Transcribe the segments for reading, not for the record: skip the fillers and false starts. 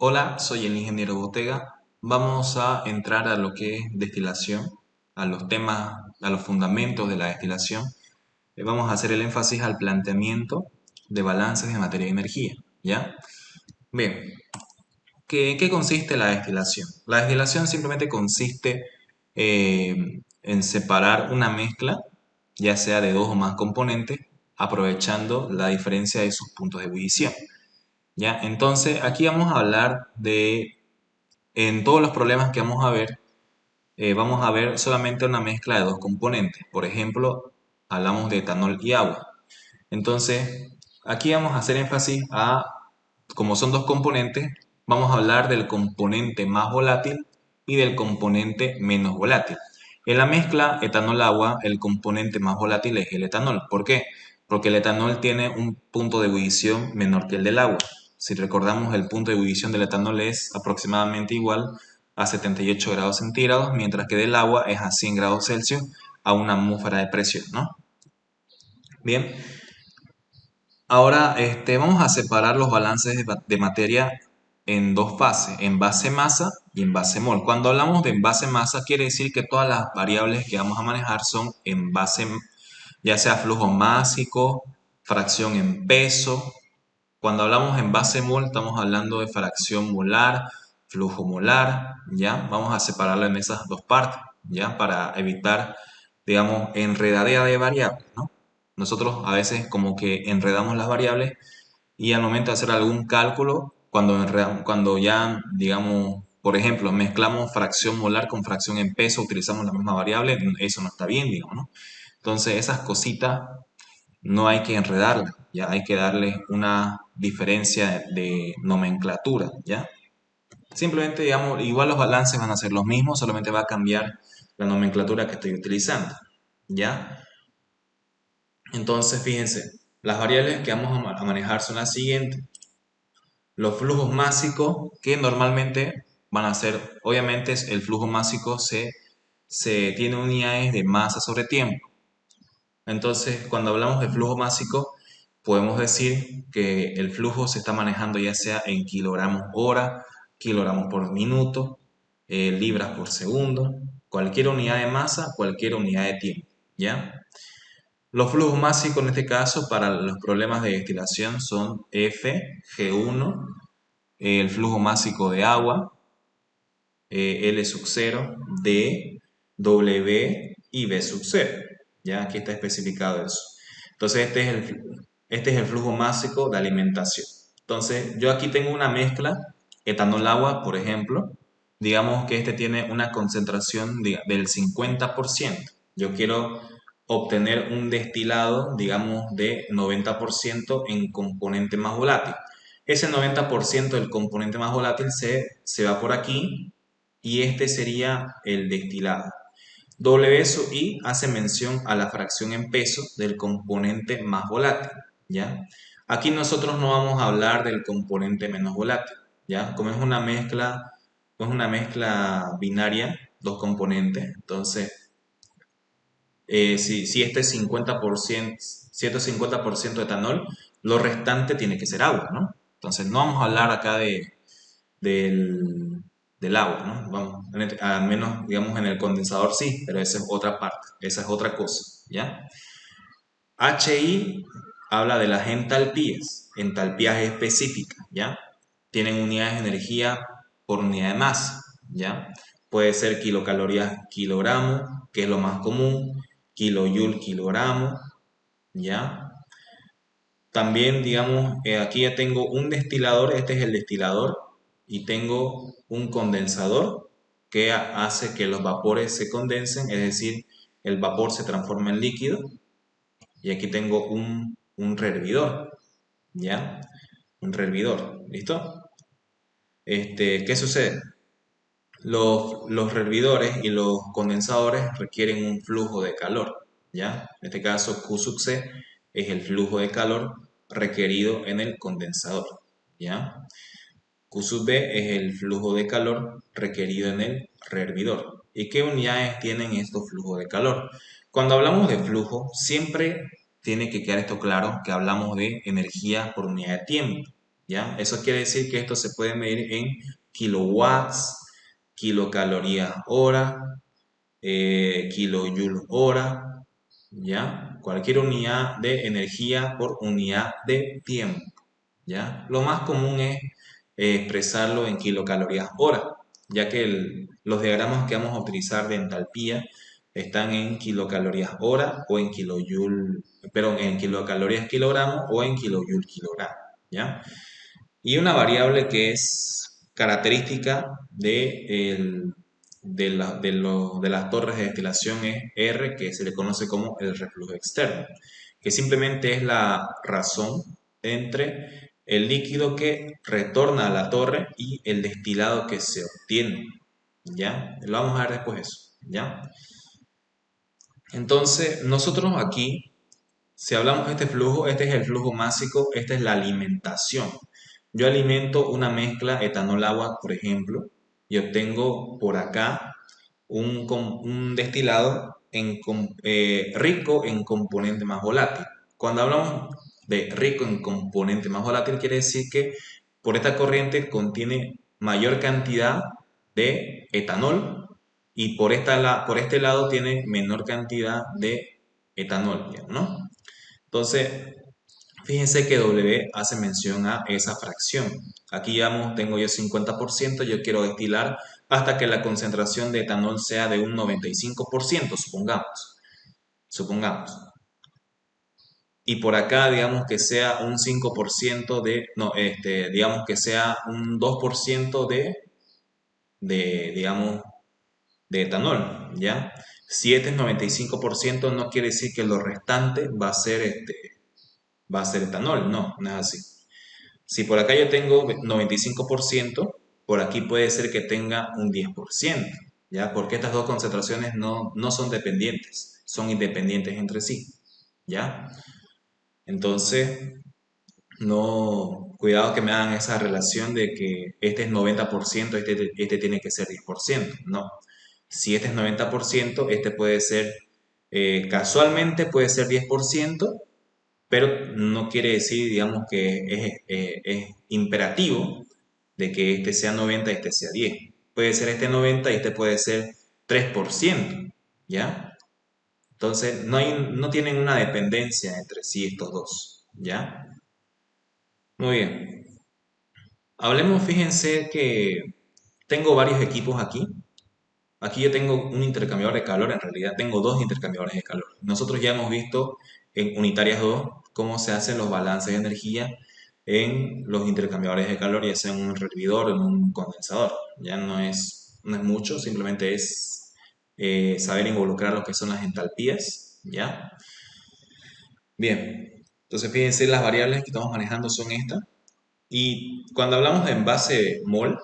Hola, soy el ingeniero Botega. Vamos a entrar a lo que es destilación, a los temas, a los fundamentos de la destilación. Vamos a hacer el énfasis al planteamiento de balances de materia y energía, ¿ya? Bien, ¿qué consiste la destilación? La destilación simplemente consiste en separar una mezcla, ya sea de dos o más componentes, aprovechando la diferencia de sus puntos de ebullición. ¿Ya? Entonces, aquí vamos a hablar en todos los problemas que vamos a ver solamente una mezcla de dos componentes. Por ejemplo, hablamos de etanol y agua. Entonces, aquí vamos a hacer énfasis como son dos componentes, vamos a hablar del componente más volátil y del componente menos volátil. En la mezcla etanol-agua, el componente más volátil es el etanol. ¿Por qué? Porque el etanol tiene un punto de ebullición menor que el del agua. Si recordamos, el punto de ebullición del etanol es aproximadamente igual a 78 grados centígrados, mientras que del agua es a 100 grados Celsius a una atmósfera de presión, ¿no? Bien, ahora vamos a separar los balances de materia en dos fases, envase masa y envase mol. Cuando hablamos de envase masa, quiere decir que todas las variables que vamos a manejar son envase, ya sea flujo másico, fracción en peso. Cuando hablamos en base mol, estamos hablando de fracción molar, flujo molar, ¿ya? Vamos a separarlo en esas dos partes, ¿ya? Para evitar, digamos, enredadera de variables, ¿no? Nosotros a veces como que enredamos las variables y al momento de hacer algún cálculo, cuando ya, digamos, por ejemplo, mezclamos fracción molar con fracción en peso, utilizamos la misma variable, eso no está bien, digamos, ¿no? Entonces, esas cositas no hay que enredarlas, ya hay que darle una diferencia de nomenclatura, ¿ya? Simplemente, digamos, igual los balances van a ser los mismos, solamente va a cambiar la nomenclatura que estoy utilizando, ¿ya? Entonces, fíjense, las variables que vamos a manejar son las siguientes. Los flujos másicos, que normalmente van a ser, obviamente el flujo másico se tiene unidades de masa sobre tiempo. Entonces, cuando hablamos de flujo másico, podemos decir que el flujo se está manejando ya sea en kilogramos hora, kilogramos por minuto, libras por segundo, cualquier unidad de masa, cualquier unidad de tiempo, ¿ya? Los flujos másicos en este caso para los problemas de destilación son F, G1, el flujo másico de agua, L sub 0, D, W y B sub 0. Ya aquí está especificado eso. Entonces este es el flujo másico de alimentación. Entonces yo aquí tengo una mezcla, etanol-agua, por ejemplo. Digamos que este tiene una concentración del 50%. Yo quiero obtener un destilado, digamos, de 90% en componente más volátil. Ese 90% del componente más volátil se va por aquí y este sería el destilado. W sub I hace mención a la fracción en peso del componente más volátil, ¿ya? Aquí nosotros no vamos a hablar del componente menos volátil, ¿ya? Como es una mezcla binaria, dos componentes, entonces si este es 50%, 150% etanol, lo restante tiene que ser agua, ¿no? Entonces no vamos a hablar acá del, del agua, ¿no? Vamos, al menos, digamos, en el condensador sí, pero esa es otra parte, esa es otra cosa, ¿ya? HI habla de las entalpías específicas, ¿ya? Tienen unidades de energía por unidad de masa, ¿ya? Puede ser kilocalorías kilogramo, que es lo más común, kilojoule kilogramo, ¿ya? También, digamos, aquí ya tengo un destilador, este es el destilador, y tengo un condensador que hace que los vapores se condensen, es decir, el vapor se transforma en líquido. Y aquí tengo un hervidor, ¿ya? Un hervidor, ¿listo? ¿Qué sucede? Los hervidores y los condensadores requieren un flujo de calor, ¿ya? En este caso, Q sub C es el flujo de calor requerido en el condensador, ¿ya? Q sub B es el flujo de calor requerido en el rehervidor. ¿Y qué unidades tienen estos flujos de calor? Cuando hablamos de flujo, siempre tiene que quedar esto claro que hablamos de energía por unidad de tiempo, ¿ya? Eso quiere decir que esto se puede medir en kilowatts, kilocalorías hora, kilojoule hora, ¿ya? Cualquier unidad de energía por unidad de tiempo, ¿ya? Lo más común es expresarlo en kilocalorías hora, ya que los diagramas que vamos a utilizar de entalpía están en kilocalorías hora o en kilojoule, perdón, en kilocalorías kilogramo o en kilojoule kilogramo, ¿ya? Y una variable que es característica de las torres de destilación es R, que se le conoce como el reflujo externo, que simplemente es la razón entre el líquido que retorna a la torre y el destilado que se obtiene. ¿Ya? Lo vamos a ver después eso. ¿Ya? Entonces, nosotros aquí, si hablamos de este flujo, este es el flujo másico, esta es la alimentación. Yo alimento una mezcla etanol-agua, por ejemplo, y obtengo por acá un destilado rico en componente más volátil. Cuando hablamos de rico en componente más volátil, quiere decir que por esta corriente contiene mayor cantidad de etanol y por este lado tiene menor cantidad de etanol, ¿no? Entonces, fíjense que W hace mención a esa fracción. Aquí ya tengo yo 50%, yo quiero destilar hasta que la concentración de etanol sea de un 95%, supongamos. Y por acá, digamos que sea un 5% digamos que sea un 2% digamos, de etanol, ¿ya? Si este es 95%, no quiere decir que lo restante va a ser etanol, no es así. Si por acá yo tengo 95%, por aquí puede ser que tenga un 10%, ¿ya? Porque estas dos concentraciones no son dependientes, son independientes entre sí, ¿ya? Entonces, no, cuidado que me hagan esa relación de que este es 90%, este tiene que ser 10%, no. Si este es 90%, este puede ser, casualmente puede ser 10%, pero no quiere decir, digamos, que es imperativo de que este sea 90 y este sea 10. Puede ser este 90 y este puede ser 3%, ¿ya? Entonces, no tienen una dependencia entre sí estos dos, ¿ya? Muy bien. Hablemos, fíjense que tengo varios equipos aquí. Aquí yo tengo un intercambiador de calor, en realidad tengo dos intercambiadores de calor. Nosotros ya hemos visto en Unitarias 2 cómo se hacen los balances de energía en los intercambiadores de calor, ya sea en un hervidor o en un condensador. Ya no es mucho, simplemente es saber involucrar lo que son las entalpías, ¿ya? Bien, entonces fíjense, las variables que estamos manejando son estas. Y cuando hablamos de envase mol,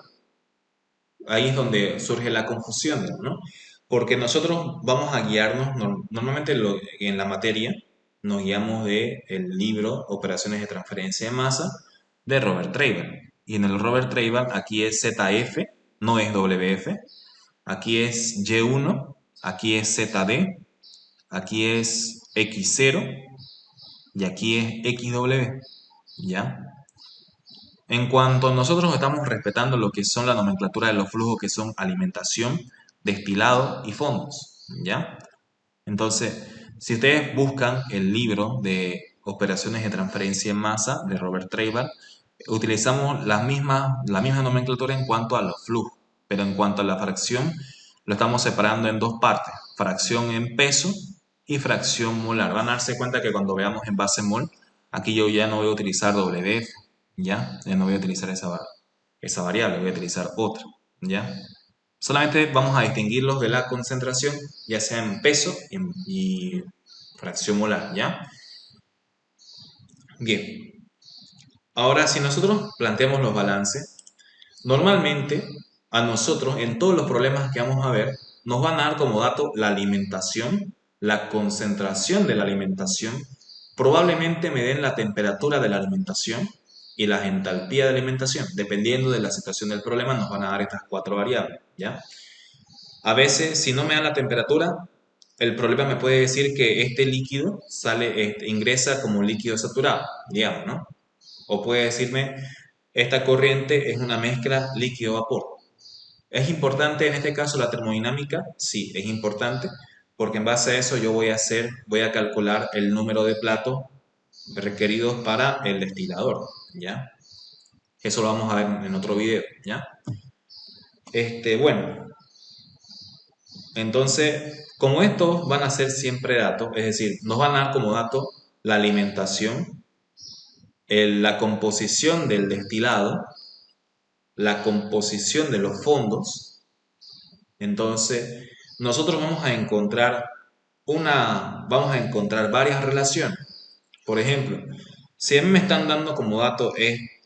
ahí es donde surge la confusión, ¿no? Porque nosotros vamos a guiarnos, normalmente en la materia, nos guiamos del libro Operaciones de Transferencia de Masa de Robert Treiber. Y en el Robert Treiber aquí es ZF, no es WF, aquí es Y1, aquí es ZD, aquí es X0 y aquí es XW, ¿ya? En cuanto nosotros estamos respetando lo que son la nomenclatura de los flujos que son alimentación, destilado y fondos, ¿ya? Entonces, si ustedes buscan el libro de operaciones de transferencia en masa de Robert Treiber, utilizamos la misma nomenclatura en cuanto a los flujos, pero en cuanto a la fracción, lo estamos separando en dos partes, fracción en peso y fracción molar. Van a darse cuenta que cuando veamos en base mol, aquí yo ya no voy a utilizar WF, ¿ya? Ya no voy a utilizar esa variable, voy a utilizar otra, ¿ya? Solamente vamos a distinguirlos de la concentración, ya sea en peso y fracción molar, ¿ya? Bien. Ahora, si nosotros planteamos los balances, normalmente a nosotros, en todos los problemas que vamos a ver, nos van a dar como dato la alimentación, la concentración de la alimentación, probablemente me den la temperatura de la alimentación y la entalpía de alimentación. Dependiendo de la situación del problema, nos van a dar estas cuatro variables, ¿ya? A veces, si no me dan la temperatura, el problema me puede decir que este líquido ingresa como líquido saturado, digamos, ¿no? O puede decirme esta corriente es una mezcla líquido-vapor. ¿Es importante en este caso la termodinámica? Sí, es importante, porque en base a eso yo voy a calcular el número de platos requeridos para el destilador, ¿ya? Eso lo vamos a ver en otro video, ¿ya? Bueno, entonces, como estos van a ser siempre datos, es decir, nos van a dar como dato la alimentación, la composición del destilado, la composición de los fondos. Entonces, nosotros vamos a encontrar varias relaciones. Por ejemplo, si a mí me están dando como dato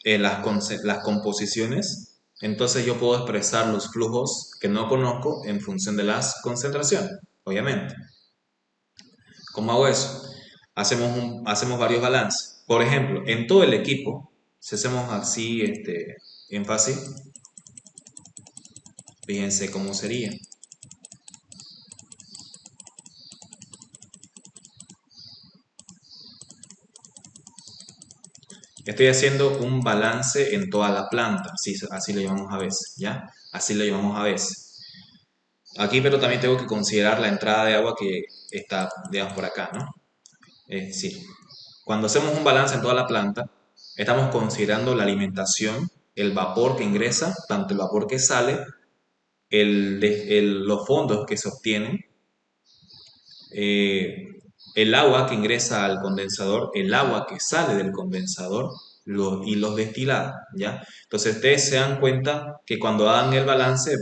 las composiciones, entonces yo puedo expresar los flujos que no conozco en función de las concentraciones, obviamente. ¿Cómo hago eso? Hacemos varios balances. Por ejemplo, en todo el equipo, si hacemos así énfasis, fíjense cómo sería. Estoy haciendo un balance en toda la planta, así lo llamamos a veces, ¿ya? Así lo llamamos a veces. Aquí, pero también tengo que considerar la entrada de agua que está, digamos, por acá, ¿no? Es decir, cuando hacemos un balance en toda la planta, estamos considerando la alimentación, el vapor que ingresa, tanto el vapor que sale, los fondos que se obtienen, el agua que ingresa al condensador, el agua que sale del condensador y los destilados, ¿ya? Entonces ustedes se dan cuenta que cuando hagan el balance,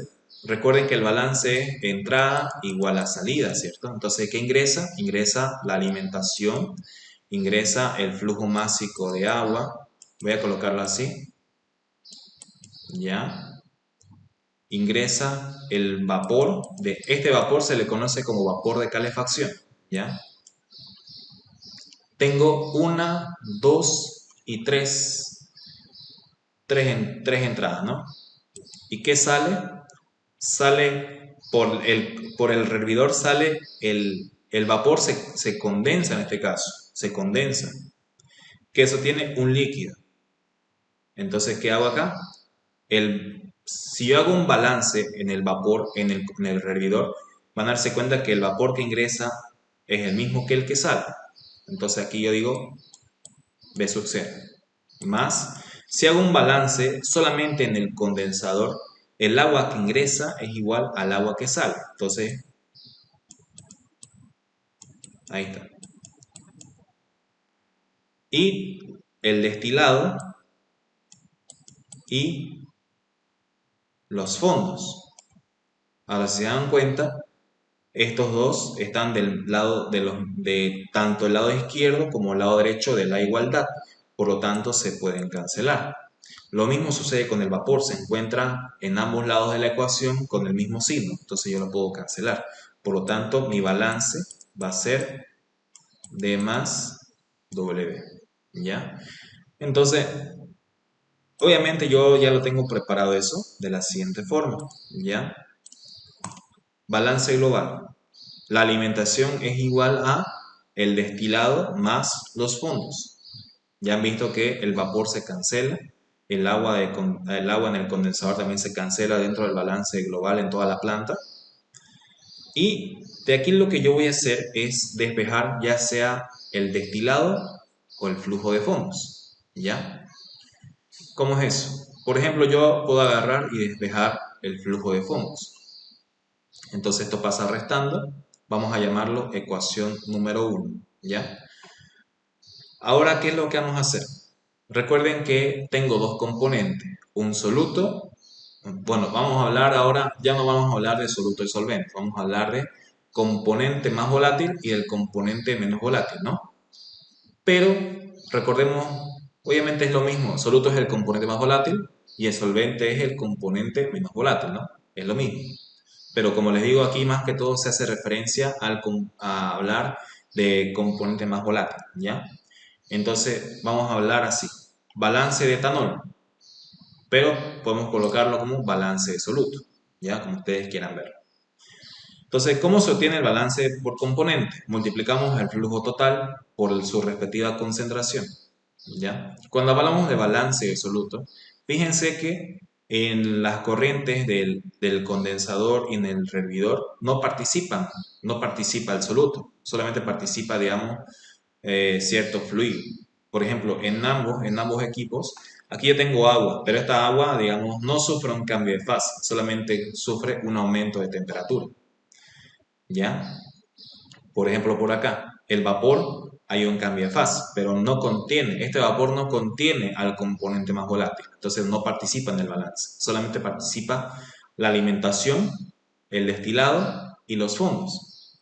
recuerden que el balance es entrada igual a salida, ¿cierto? Entonces, ¿qué ingresa? Ingresa la alimentación, ingresa el flujo másico de agua, voy a colocarlo así, ¿ya? Ingresa el vapor, este vapor se le conoce como vapor de calefacción, ¿ya? Tengo una, dos y tres entradas, ¿no? ¿Y qué sale? Sale por el hervidor, sale el vapor, se condensa en este caso, se condensa, que eso tiene un líquido. Entonces, ¿qué hago acá? Si yo hago un balance en el vapor, en el hervidor, van a darse cuenta que el vapor que ingresa es el mismo que el que sale. Entonces aquí yo digo B sub 0. Más, si hago un balance solamente en el condensador, el agua que ingresa es igual al agua que sale. Entonces, ahí está. Y el destilado y los fondos. Ahora, si se dan cuenta, estos dos están del lado de tanto el lado izquierdo como el lado derecho de la igualdad. Por lo tanto, se pueden cancelar. Lo mismo sucede con el vapor, se encuentra en ambos lados de la ecuación con el mismo signo, entonces yo lo puedo cancelar. Por lo tanto, mi balance va a ser D más W, ¿ya? Entonces, obviamente yo ya lo tengo preparado eso de la siguiente forma, ¿ya? Balance global. La alimentación es igual a el destilado más los fondos. Ya han visto que el vapor se cancela, el agua en el condensador también se cancela dentro del balance global en toda la planta. Y de aquí lo que yo voy a hacer es despejar ya sea el destilado o el flujo de fondos. ¿Ya? ¿Cómo es eso? Por ejemplo, yo puedo agarrar y despejar el flujo de fondos. Entonces esto pasa restando. Vamos a llamarlo ecuación número 1. ¿Ya? Ahora, ¿qué es lo que vamos a hacer? Recuerden que tengo dos componentes, un soluto. Bueno, vamos a hablar ahora, ya no vamos a hablar de soluto y solvente, vamos a hablar de componente más volátil y el componente menos volátil, ¿no? Pero recordemos, obviamente es lo mismo, soluto es el componente más volátil y el solvente es el componente menos volátil, ¿no? Es lo mismo. Pero como les digo aquí, más que todo se hace referencia a hablar de componente más volátil, ¿ya? Entonces vamos a hablar así, balance de etanol, pero podemos colocarlo como balance de soluto, ya como ustedes quieran ver. Entonces, ¿cómo se obtiene el balance por componente? Multiplicamos el flujo total por su respectiva concentración, ¿ya? Cuando hablamos de balance de soluto, Fíjense que en las corrientes del condensador y en el hervidor no participa el soluto, solamente participa, digamos, cierto fluido. Por ejemplo, en ambos equipos, aquí yo tengo agua, pero esta agua, digamos, no sufre un cambio de fase, solamente sufre un aumento de temperatura. ¿Ya? Por ejemplo, por acá, el vapor hay un cambio de fase, pero este vapor no contiene al componente más volátil, entonces no participa en el balance, solamente participa la alimentación, el destilado y los fondos.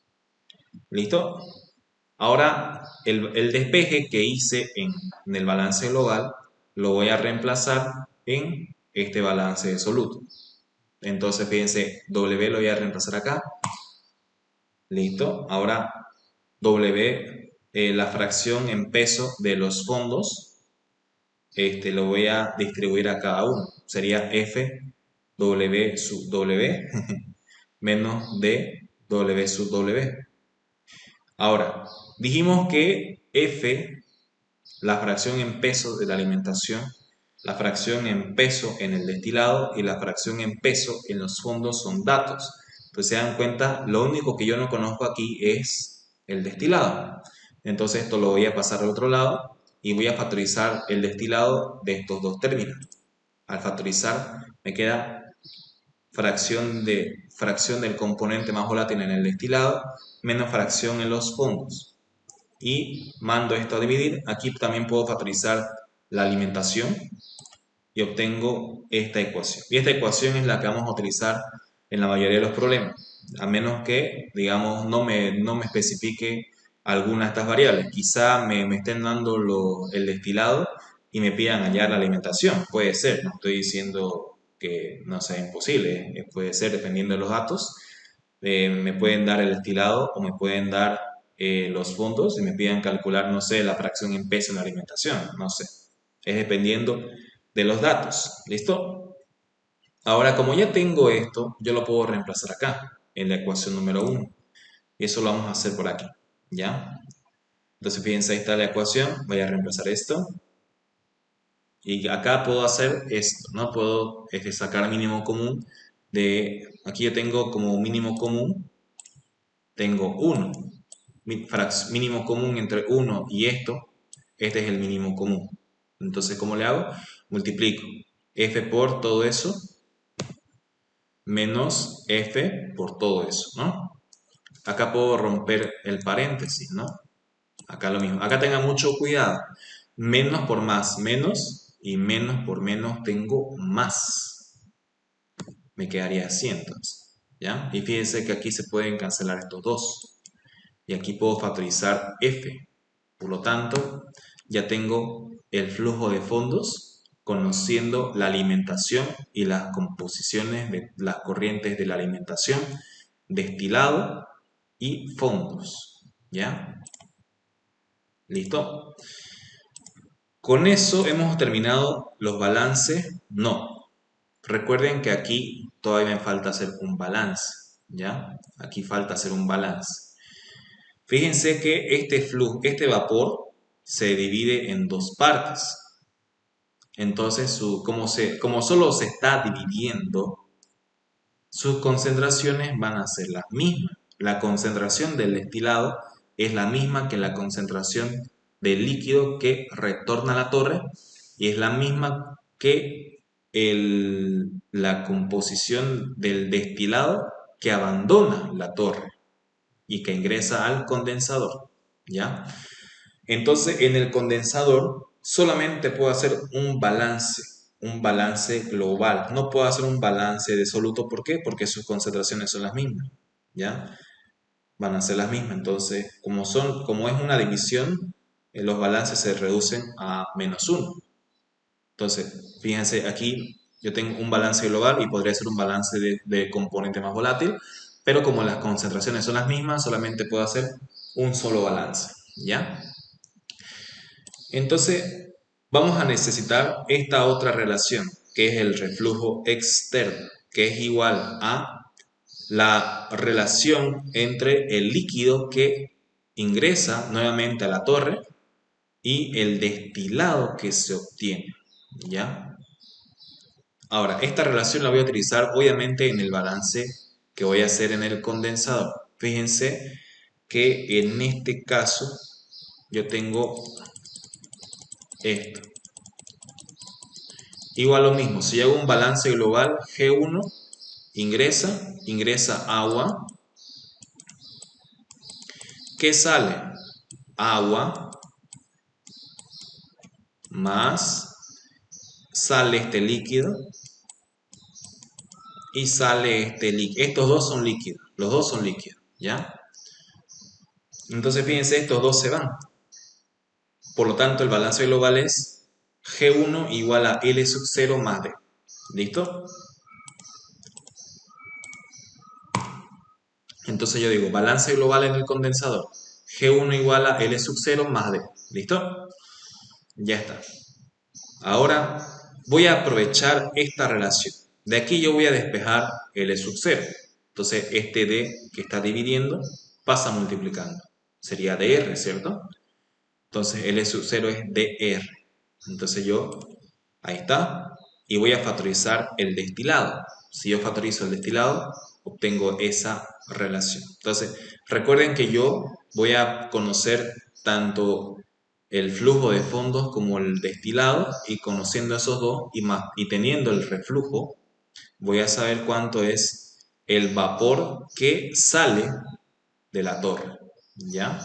¿Listo? Ahora, el despeje que hice en el balance global lo voy a reemplazar en este balance de soluto. Entonces, fíjense, W lo voy a reemplazar acá. Listo. Ahora, W, la fracción en peso de los fondos, lo voy a distribuir a cada uno. Sería F W sub W menos D W sub W. Ahora, dijimos que F, la fracción en peso de la alimentación, la fracción en peso en el destilado y la fracción en peso en los fondos son datos. Entonces se dan cuenta, lo único que yo no conozco aquí es el destilado. Entonces esto lo voy a pasar al otro lado y voy a factorizar el destilado de estos dos términos. Al factorizar me queda fracción del componente más volátil en el destilado menos fracción en los fondos. Y mando esto a dividir. Aquí también puedo factorizar la alimentación y obtengo esta ecuación. Y esta ecuación es la que vamos a utilizar en la mayoría de los problemas, a menos que, digamos, no me especifique alguna de estas variables. Quizá me estén dando el destilado y me pidan hallar la alimentación. Puede ser, no estoy diciendo que no sea imposible, puede ser dependiendo de los datos. Me pueden dar el destilado o me pueden dar los fondos y me pidan calcular, no sé, la fracción en peso en la alimentación, no sé. Es dependiendo de los datos. ¿Listo? Ahora, como ya tengo esto, yo lo puedo reemplazar acá, en la ecuación número 1. Y eso lo vamos a hacer por aquí. ¿Ya? Entonces, fíjense, ahí está la ecuación. Voy a reemplazar esto. Y acá puedo hacer esto, ¿no? Puedo sacar mínimo común aquí yo tengo como mínimo común, tengo 1. Mínimo común entre 1 y esto, este es el mínimo común. Entonces, ¿cómo le hago? Multiplico f por todo eso menos f por todo eso, ¿no? Acá puedo romper el paréntesis, ¿no? Acá lo mismo. Acá tenga mucho cuidado. Menos por más, menos, y menos por menos tengo más. Me quedaría así entonces, ¿ya? Y fíjense que aquí se pueden cancelar estos dos. Y aquí puedo factorizar f. Por lo tanto, ya tengo el flujo de fondos conociendo la alimentación y las composiciones de las corrientes de la alimentación, destilado y fondos. ¿Ya? ¿Listo? Con eso hemos terminado los balances. No. Recuerden que aquí todavía me falta hacer un balance. ¿Ya? Aquí falta hacer un balance. Fíjense que este vapor se divide en dos partes. Entonces, como solo se está dividiendo, sus concentraciones van a ser las mismas. La concentración del destilado es la misma que la concentración del líquido que retorna a la torre y es la misma que la composición del destilado que abandona la torre y que ingresa al condensador, ¿ya? Entonces, en el condensador solamente puedo hacer un balance global. No puedo hacer un balance de soluto. ¿Por qué? Porque sus concentraciones son las mismas, ¿ya? Van a ser las mismas. Entonces, como es una división, los balances se reducen a -1. Entonces, fíjense, aquí yo tengo un balance global y podría ser un balance de componente más volátil, pero como las concentraciones son las mismas, solamente puedo hacer un solo balance, ¿ya? Entonces, vamos a necesitar esta otra relación, que es el reflujo externo, que es igual a la relación entre el líquido que ingresa nuevamente a la torre y el destilado que se obtiene, ¿ya? Ahora, esta relación la voy a utilizar obviamente en el balance que voy a hacer en el condensador. Fíjense que en este caso yo tengo esto. Igual lo mismo, si hago un balance global, G1 ingresa agua. ¿Qué sale? Agua más sale este líquido y sale este líquido. Estos dos son líquidos, los dos son líquidos, ¿ya? Entonces fíjense, estos dos se van. Por lo tanto, el balance global es G1 igual a L sub 0 más D. ¿Listo? Entonces yo digo, balance global en el condensador. G1 igual a L sub 0 más D. ¿Listo? Ya está. Ahora voy a aprovechar esta relación. De aquí yo voy a despejar L sub 0. Entonces este D que está dividiendo pasa multiplicando. Sería DR, ¿cierto? Entonces L sub 0 es DR. Entonces yo, ahí está. Y voy a factorizar el destilado. Si yo factorizo el destilado, obtengo esa relación. Entonces, recuerden que yo voy a conocer tanto el flujo de fondos como el destilado, y conociendo esos dos y teniendo el reflujo, voy a saber cuánto es el vapor que sale de la torre. ¿Ya?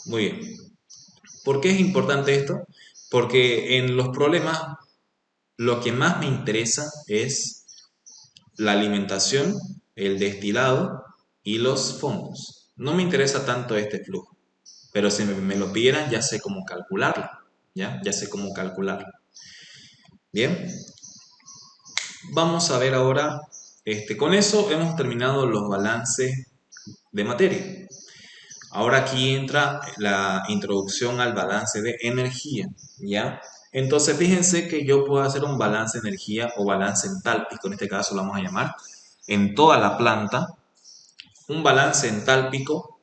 Muy bien. ¿Por qué es importante esto? Porque en los problemas lo que más me interesa es la alimentación, el destilado y los fondos. No me interesa tanto este flujo, pero si me lo pidieran ya sé cómo calcularlo. Ya sé cómo calcularlo. Bien, vamos a ver ahora, con eso hemos terminado los balances de materia. Ahora aquí entra la introducción al balance de energía, ¿ya? Entonces fíjense que yo puedo hacer un balance de energía o balance entálpico, en este caso lo vamos a llamar, en toda la planta, un balance entálpico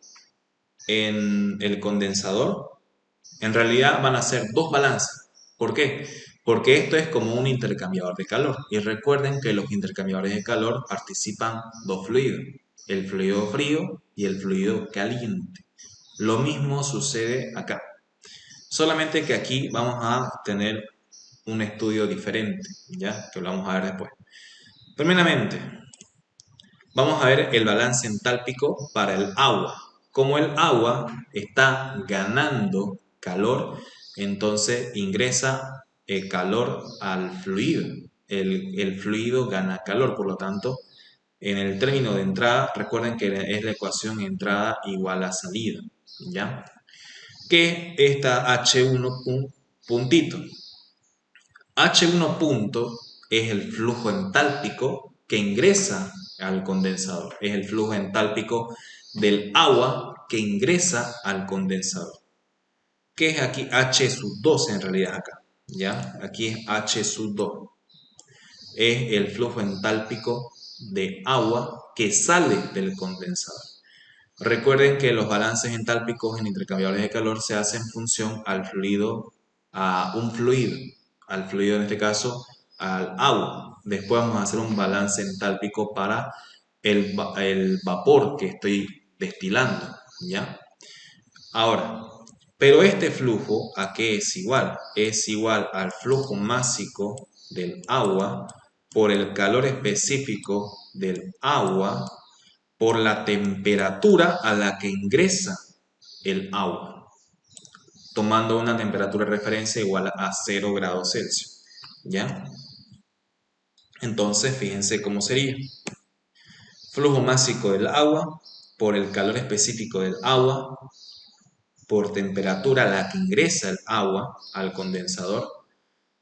en el condensador. En realidad van a ser dos balances. ¿Por qué? Porque esto es como un intercambiador de calor. Y recuerden que los intercambiadores de calor participan dos fluidos, el fluido frío y el fluido caliente. Lo mismo sucede acá. Solamente que aquí vamos a tener un estudio diferente, ¿ya? Que lo vamos a ver después. Primeramente, vamos a ver el balance entálpico para el agua. Como el agua está ganando calor, entonces ingresa el calor al fluido. El fluido gana calor, por lo tanto, en el término de entrada, recuerden que es la ecuación entrada igual a salida, ¿ya? Que esta H1 puntito. H1 punto es el flujo entálpico que ingresa al condensador. Es el flujo entálpico del agua que ingresa al condensador. ¿Qué es aquí? H sub 2 en realidad acá. ¿Ya? Aquí es H sub 2. Es el flujo entálpico de agua que sale del condensador. Recuerden que los balances entálpicos en intercambiadores de calor se hacen en función al fluido, al fluido en este caso al agua. Después vamos a hacer un balance entálpico para el vapor que estoy destilando, ¿ya? Ahora, pero este flujo, ¿a qué es igual? Es igual al flujo másico del agua por el calor específico del agua por la temperatura a la que ingresa el agua, tomando una temperatura de referencia igual a 0 grados Celsius, ¿ya? Entonces, fíjense cómo sería. Flujo másico del agua por el calor específico del agua por temperatura a la que ingresa el agua al condensador,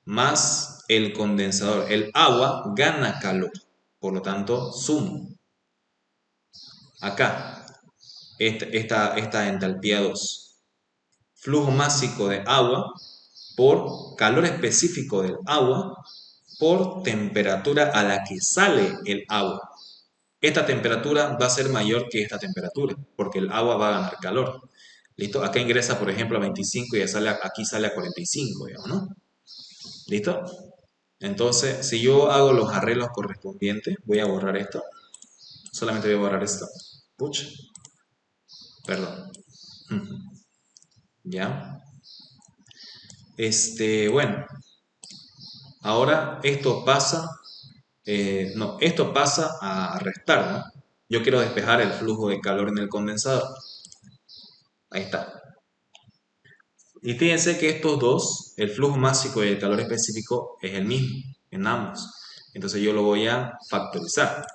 más el condensador. El agua gana calor, por lo tanto, sumo. Acá, esta entalpía 2. Flujo másico de agua por calor específico del agua por temperatura a la que sale el agua. Esta temperatura va a ser mayor que esta temperatura, porque el agua va a ganar calor. ¿Listo? Acá ingresa, por ejemplo, a 25 y aquí sale a 45, digamos, ¿no? ¿Listo? Entonces, si yo hago los arreglos correspondientes, voy a borrar esto. Solamente voy a borrar esto. Pucha, perdón. ¿Ya? Bueno, ahora esto pasa, no, esto pasa a restar, ¿no? Yo quiero despejar el flujo de calor en el condensador. Ahí está. Y fíjense que estos dos, el flujo máximo y el calor específico, es el mismo en ambos. Entonces yo lo voy a factorizar.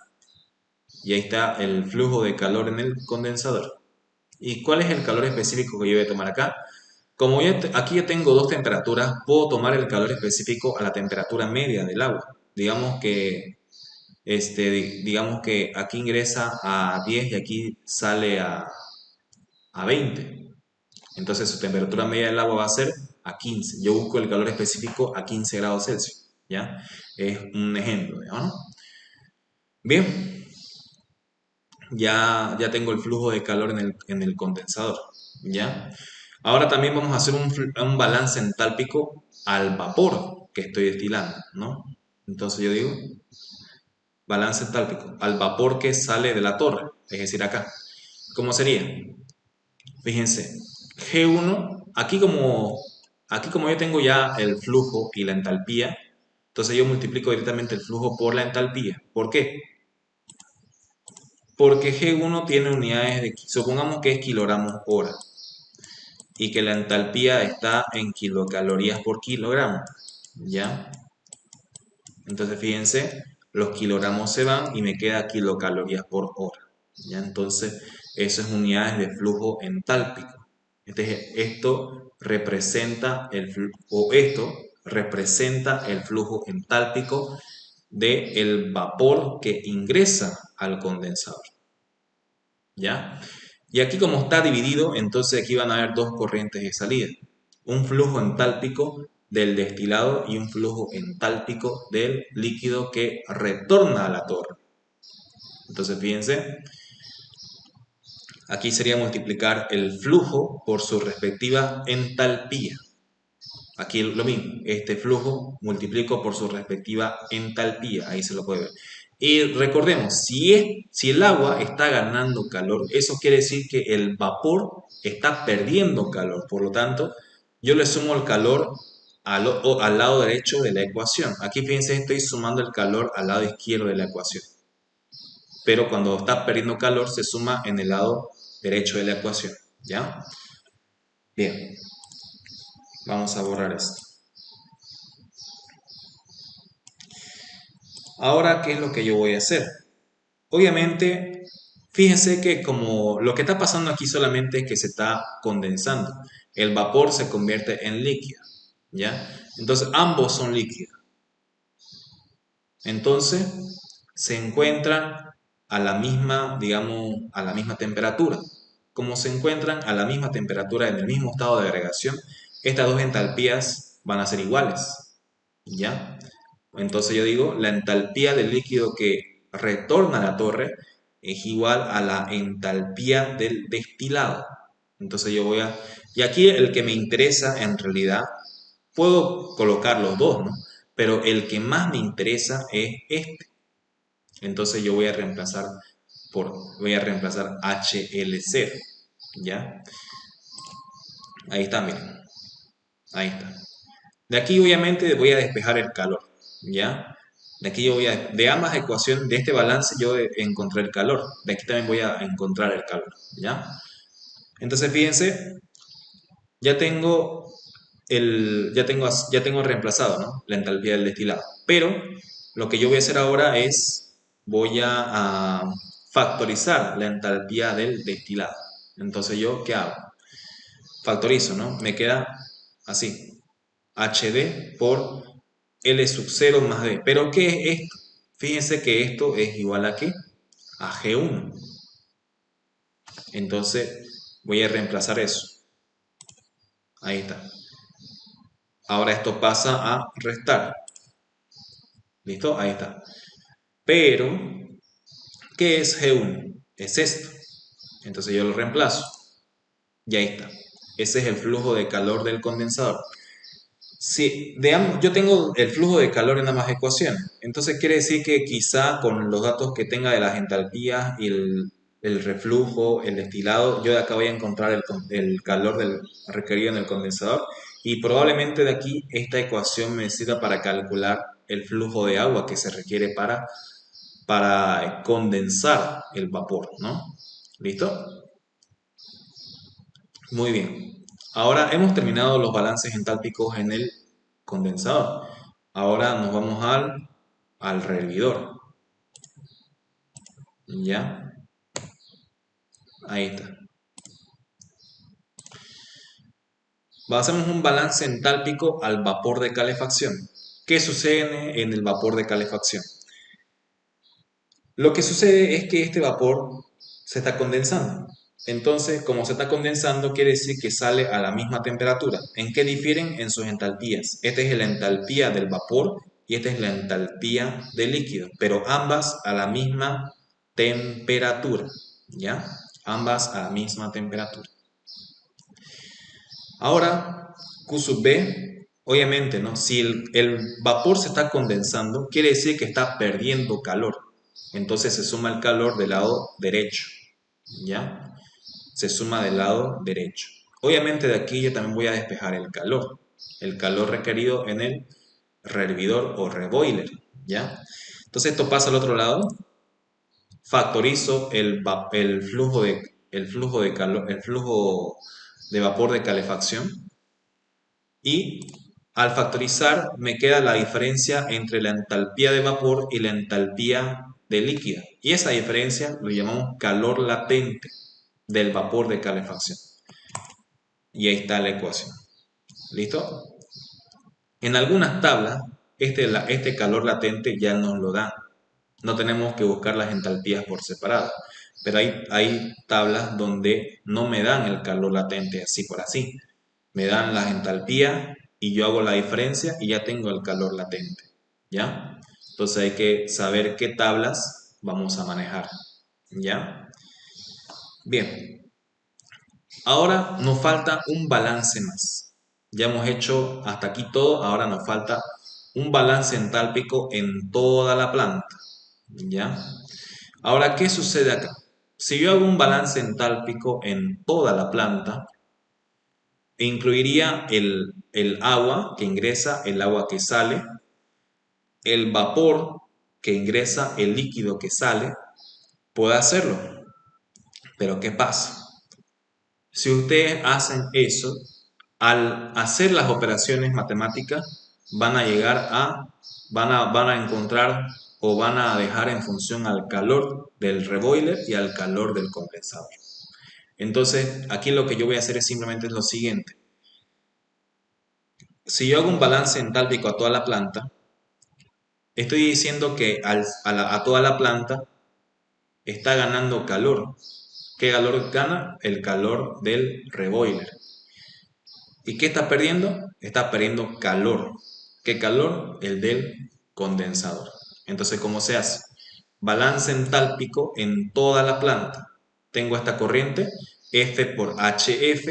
Y ahí está el flujo de calor en el condensador. ¿Y cuál es el calor específico que yo voy a tomar acá? Como aquí ya tengo dos temperaturas, puedo tomar el calor específico a la temperatura media del agua. Digamos que aquí ingresa a 10 y aquí sale a 20. Entonces su temperatura media del agua va a ser a 15. Yo busco el calor específico a 15 grados Celsius. ¿Ya? Es un ejemplo, ¿no? Bien, ya tengo el flujo de calor en el condensador. ¿Ya? Ahora también vamos a hacer un balance entálpico al vapor que estoy destilando, ¿no? Entonces yo digo, balance entálpico al vapor que sale de la torre, es decir, acá. ¿Cómo sería? Fíjense, G1, aquí como yo tengo ya el flujo y la entalpía, entonces yo multiplico directamente el flujo por la entalpía. ¿Por qué? Porque G1 tiene unidades supongamos que es kilogramos hora y que la entalpía está en kilocalorías por kilogramo, ¿ya? Entonces fíjense, los kilogramos se van y me queda kilocalorías por hora, ¿ya? Entonces eso es unidades de flujo entálpico. Esto representa el flujo entálpico del vapor que ingresa al condensador, ¿ya? Y aquí como está dividido, entonces aquí van a haber dos corrientes de salida. Un flujo entálpico del destilado y un flujo entálpico del líquido que retorna a la torre. Entonces fíjense, aquí sería multiplicar el flujo por su respectiva entalpía. Aquí lo mismo, este flujo multiplico por su respectiva entalpía, ahí se lo puede ver. Y recordemos, si el agua está ganando calor, eso quiere decir que el vapor está perdiendo calor. Por lo tanto, yo le sumo el calor al lado derecho de la ecuación. Aquí fíjense, estoy sumando el calor al lado izquierdo de la ecuación. Pero cuando está perdiendo calor, se suma en el lado derecho de la ecuación. ¿Ya? Bien, vamos a borrar esto. Ahora, ¿qué es lo que yo voy a hacer? Obviamente, fíjense que como lo que está pasando aquí solamente es que se está condensando. El vapor se convierte en líquido, ¿ya? Entonces, ambos son líquidos. Entonces, se encuentran a la misma, digamos, a la misma temperatura. Como se encuentran a la misma temperatura en el mismo estado de agregación, estas dos entalpías van a ser iguales, ¿ya? Entonces yo digo, la entalpía del líquido que retorna a la torre es igual a la entalpía del destilado. Entonces yo voy a... Y aquí el que me interesa en realidad, puedo colocar los dos, ¿no? Pero el que más me interesa es este. Entonces yo voy a reemplazar HL0, ¿ya? Ahí está, miren. Ahí está. De aquí obviamente voy a despejar el calor, ¿ya? De aquí yo de ambas ecuaciones, de este balance yo encontré el calor. De aquí también voy a encontrar el calor, ¿ya? Entonces fíjense, ya tengo ya tengo reemplazado, ¿no? La entalpía del destilado. Pero lo que yo voy a hacer ahora es, voy a factorizar la entalpía del destilado. Entonces yo, ¿qué hago? Factorizo, ¿no? Me queda así, HD por L sub 0 más D. ¿Pero qué es esto? Fíjense que esto es igual a ¿qué? A G1. Entonces voy a reemplazar eso. Ahí está. Ahora esto pasa a restar. ¿Listo? Ahí está. Pero, ¿qué es G1? Es esto. Entonces yo lo reemplazo. Y ahí está. Ese es el flujo de calor del condensador. Sí, yo tengo el flujo de calor en ambas ecuaciones. Entonces quiere decir que quizá con los datos que tenga de las entalpías y el reflujo, el destilado, yo de acá voy a encontrar el calor requerido en el condensador y probablemente de aquí esta ecuación me sirva para calcular el flujo de agua que se requiere para condensar el vapor, ¿no? ¿Listo? Muy bien. Ahora hemos terminado los balances entálpicos en el condensador. Ahora nos vamos al rehervidor. ¿Ya? Ahí está. Hacemos un balance entálpico al vapor de calefacción. ¿Qué sucede en el vapor de calefacción? Lo que sucede es que este vapor se está condensando. Entonces, como se está condensando, quiere decir que sale a la misma temperatura. ¿En qué difieren? En sus entalpías. Esta es la entalpía del vapor y esta es la entalpía del líquido, pero ambas a la misma temperatura. ¿Ya? Ambas a la misma temperatura. Ahora, Q sub B, obviamente, ¿no? Si el vapor se está condensando, quiere decir que está perdiendo calor. Entonces se suma el calor del lado derecho, ¿ya? Se suma del lado derecho. Obviamente de aquí yo también voy a despejar el calor requerido en el rehervidor o reboiler, ¿ya? Entonces esto pasa al otro lado, factorizo el flujo de calor, el flujo de vapor de calefacción y al factorizar me queda la diferencia entre la entalpía de vapor y la entalpía de líquida. Y esa diferencia lo llamamos calor latente del vapor de calefacción. Y ahí está la ecuación. ¿Listo? En algunas tablas, este calor latente ya nos lo dan. No tenemos que buscar las entalpías por separado. Pero hay tablas donde no me dan el calor latente así por así. Me dan las entalpías y yo hago la diferencia y ya tengo el calor latente. ¿Ya? Entonces hay que saber qué tablas vamos a manejar. ¿Ya? Bien. Ahora nos falta un balance más. Ya hemos hecho hasta aquí todo, ahora nos falta un balance entálpico en toda la planta. ¿Ya? Ahora, ¿qué sucede acá? Si yo hago un balance entálpico en toda la planta, incluiría el agua que ingresa, el agua que sale, el vapor que ingresa, el líquido que sale, puede hacerlo. Pero ¿qué pasa? Si ustedes hacen eso, al hacer las operaciones matemáticas, van a encontrar o van a dejar en función al calor del reboiler y al calor del condensador. Entonces, aquí lo que yo voy a hacer es simplemente lo siguiente. Si yo hago un balance entálpico a toda la planta, estoy diciendo que a toda la planta está ganando calor. ¿Qué calor gana? El calor del reboiler. ¿Y qué está perdiendo? Está perdiendo calor. ¿Qué calor? El del condensador. Entonces, ¿cómo se hace? Balance entálpico en toda la planta. Tengo esta corriente, F por HF.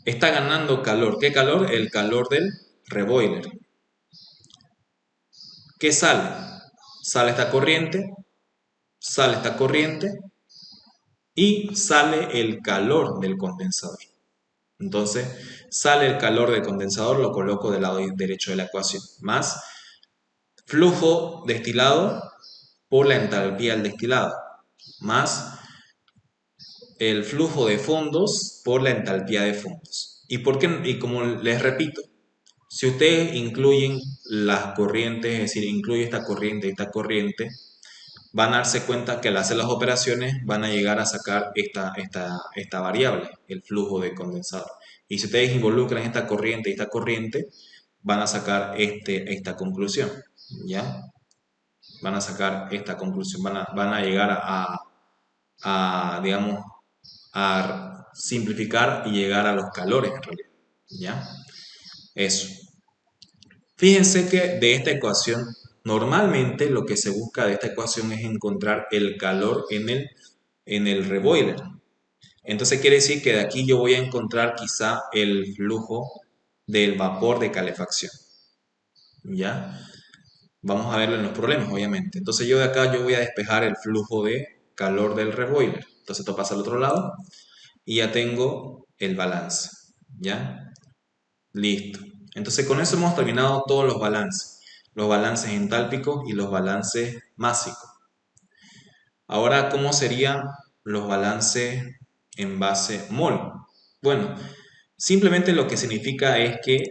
Está ganando calor. ¿Qué calor? El calor del reboiler. ¿Qué sale? Sale esta corriente y sale el calor del condensador. Entonces, sale el calor del condensador, lo coloco del lado derecho de la ecuación, más flujo destilado por la entalpía del destilado, más el flujo de fondos por la entalpía de fondos. Y como les repito, si ustedes incluyen las corrientes, es decir, incluye esta corriente y esta corriente, van a darse cuenta que al hacer las operaciones van a llegar a sacar esta variable, el flujo de condensador. Y si ustedes involucran esta corriente y esta corriente, van a sacar esta conclusión, ¿ya? Van a sacar esta conclusión, van a llegar digamos, a simplificar y llegar a los calores en realidad, ¿ya? Eso. Fíjense que de esta ecuación, normalmente lo que se busca de esta ecuación es encontrar el calor en el reboiler. Entonces quiere decir que de aquí yo voy a encontrar quizá el flujo del vapor de calefacción. ¿Ya? Vamos a verlo en los problemas, obviamente. Entonces yo de acá yo voy a despejar el flujo de calor del reboiler. Entonces esto pasa al otro lado y ya tengo el balance. ¿Ya? Listo. Entonces con eso hemos terminado todos los balances entálpicos y los balances másicos. Ahora, ¿cómo serían los balances en base mol? Bueno, simplemente lo que significa es que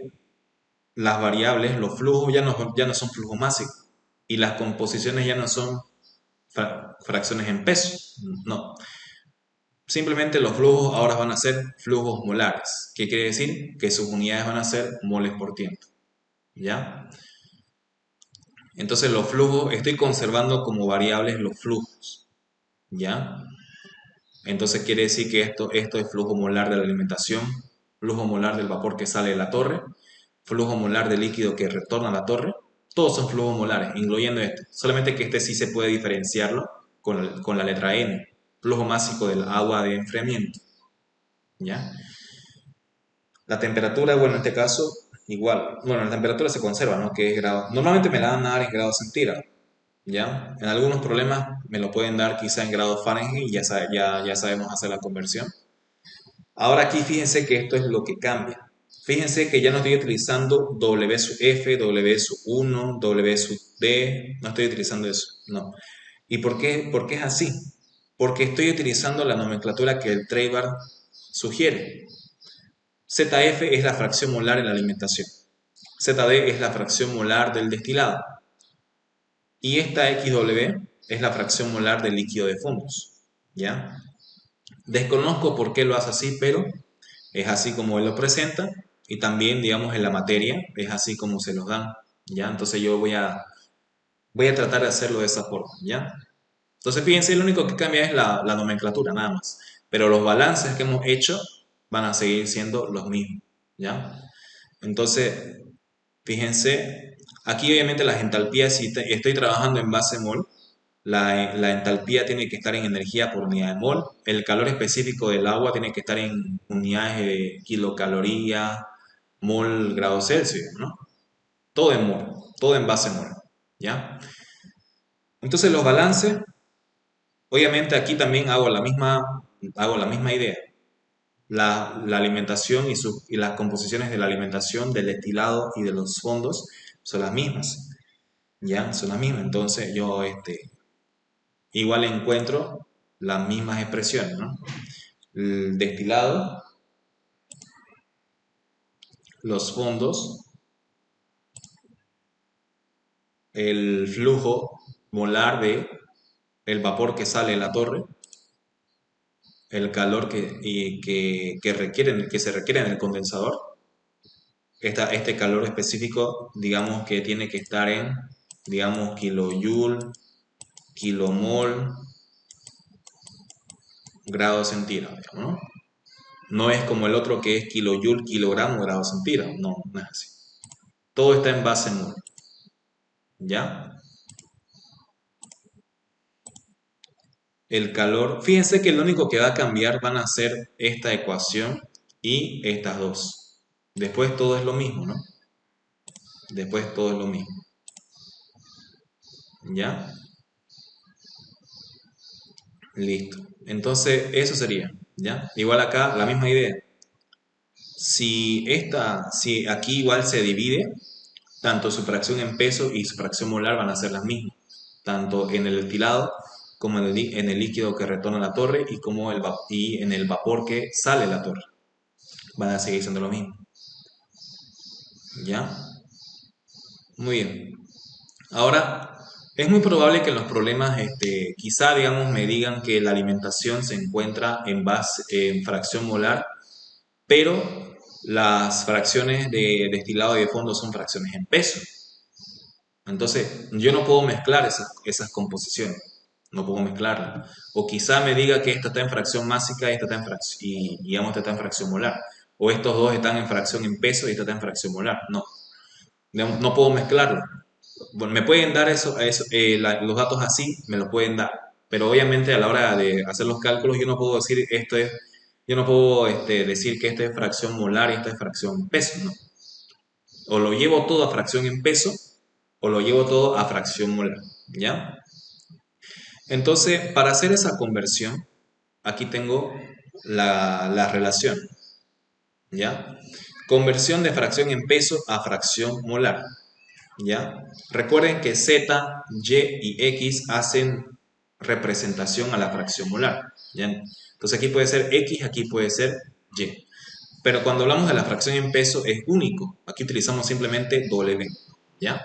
las variables, los flujos ya no son flujos másicos y las composiciones ya no son fracciones en peso. No, simplemente los flujos ahora van a ser flujos molares. ¿Qué quiere decir? Que sus unidades van a ser moles por tiempo. ¿Ya? Entonces los flujos, estoy conservando como variables los flujos. ¿Ya? Entonces quiere decir que esto es flujo molar de la alimentación, flujo molar del vapor que sale de la torre, flujo molar del líquido que retorna a la torre. Todos son flujos molares, incluyendo este. Solamente que este sí se puede diferenciarlo con la letra N, flujo másico del agua de enfriamiento. ¿Ya? La temperatura, bueno, en este caso, igual. Bueno, la temperatura se conserva, ¿no? Que es grado. Normalmente me la van a dar en grados centígrados. ¿Ya? En algunos problemas me lo pueden dar quizá en grados Fahrenheit y ya sabemos hacer la conversión. Ahora aquí fíjense que esto es lo que cambia. Fíjense que ya no estoy utilizando W sub F, W sub 1, W sub D, no estoy utilizando eso, no. ¿Y por qué es así? Porque estoy utilizando la nomenclatura que el Traber sugiere. ZF es la fracción molar en la alimentación. ZD es la fracción molar del destilado. Y esta XW es la fracción molar del líquido de fondos. ¿Ya? Desconozco por qué lo hace así, pero es así como él lo presenta y también, digamos, en la materia es así como se los dan, ¿ya? Entonces yo voy a tratar de hacerlo de esa forma, ¿ya? Entonces fíjense, lo único que cambia es la nomenclatura, nada más. Pero los balances que hemos hecho van a seguir siendo los mismos, ¿ya? Entonces, fíjense, aquí obviamente las entalpías, si estoy trabajando en base mol, la entalpía tiene que estar en energía por unidad de mol. El calor específico del agua tiene que estar en unidades de kilocalorías, mol, grados Celsius, ¿no? Todo en mol, todo en base mol, ¿ya? Entonces los balances, obviamente aquí también hago la misma idea. La alimentación y las composiciones de la alimentación, del destilado y de los fondos son las mismas, ¿ya? Son las mismas. Entonces yo, igual encuentro las mismas expresiones, ¿no? El destilado, los fondos, el flujo molar de el vapor que sale de la torre, el calor que se requiere en el condensador, este calor específico, digamos que tiene que estar en, digamos, kilojoule, kilomol, grados centígrados, ¿no? No es como el otro que es kilojoule, kilogramo, grados centígrados, no, no es así. Todo está en base mol, ¿ya? El calor, fíjense que lo único que va a cambiar van a ser esta ecuación y estas dos. Después todo es lo mismo, ¿no? Después todo es lo mismo. ¿Ya? Listo. Entonces, eso sería, ¿ya? Igual acá, la misma idea. Si aquí igual se divide, tanto su fracción en peso y su fracción molar van a ser las mismas. Tanto en el destilado como en el líquido que retorna a la torre y en el vapor que sale de la torre. Van a seguir siendo lo mismo. ¿Ya? Muy bien. Ahora, es muy probable que en los problemas, quizá, digamos, me digan que la alimentación se encuentra en fracción molar, pero las fracciones de destilado y de fondo son fracciones en peso. Entonces, yo no puedo mezclar esas composiciones, no puedo mezclarlas. O quizá me diga que esta está en fracción másica y esta está en fracción, y digamos, esta está en fracción molar. O estos dos están en fracción en peso y esta está en fracción molar. No, no puedo mezclarlo. Bueno, me pueden dar los datos así, me los pueden dar, pero obviamente a la hora de hacer los cálculos yo no puedo decir yo no puedo decir que esto es fracción molar y esto es fracción peso, no. O lo llevo todo a fracción en peso o lo llevo todo a fracción molar, ¿ya? Entonces, para hacer esa conversión, aquí tengo la relación, ¿ya? Conversión de fracción en peso a fracción molar, ¿ya? Recuerden que Z, Y y X hacen representación a la fracción molar, ¿ya? Entonces aquí puede ser X, aquí puede ser Y. Pero cuando hablamos de la fracción en peso es único. Aquí utilizamos simplemente W, ¿ya?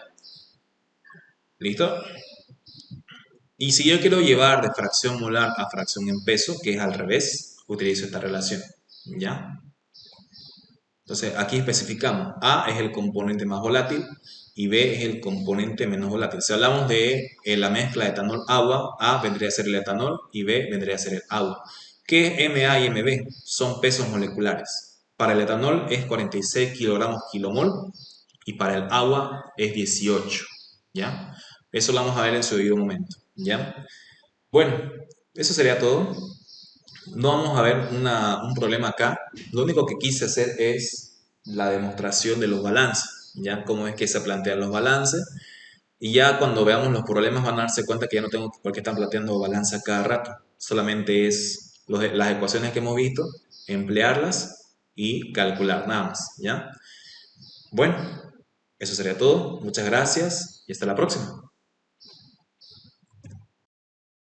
¿Listo? Y si yo quiero llevar de fracción molar a fracción en peso, que es al revés, utilizo esta relación, ¿ya? Entonces aquí especificamos, A es el componente más volátil y B es el componente menos volátil. Si hablamos de la mezcla de etanol-agua, A vendría a ser el etanol y B vendría a ser el agua. ¿Qué es MA y MB? Son pesos moleculares. Para el etanol es 46 kilogramos kilomol y para el agua es 18, ¿ya? Eso lo vamos a ver en su debido momento, ¿ya? Bueno, eso sería todo. No vamos a ver un problema acá. Lo único que quise hacer es la demostración de los balances, ¿ya? Cómo es que se plantean los balances. Y ya cuando veamos los problemas van a darse cuenta que ya no tengo por qué estar planteando balance a cada rato. Solamente es las ecuaciones que hemos visto, emplearlas y calcular nada más, ¿ya? Bueno, eso sería todo. Muchas gracias y hasta la próxima.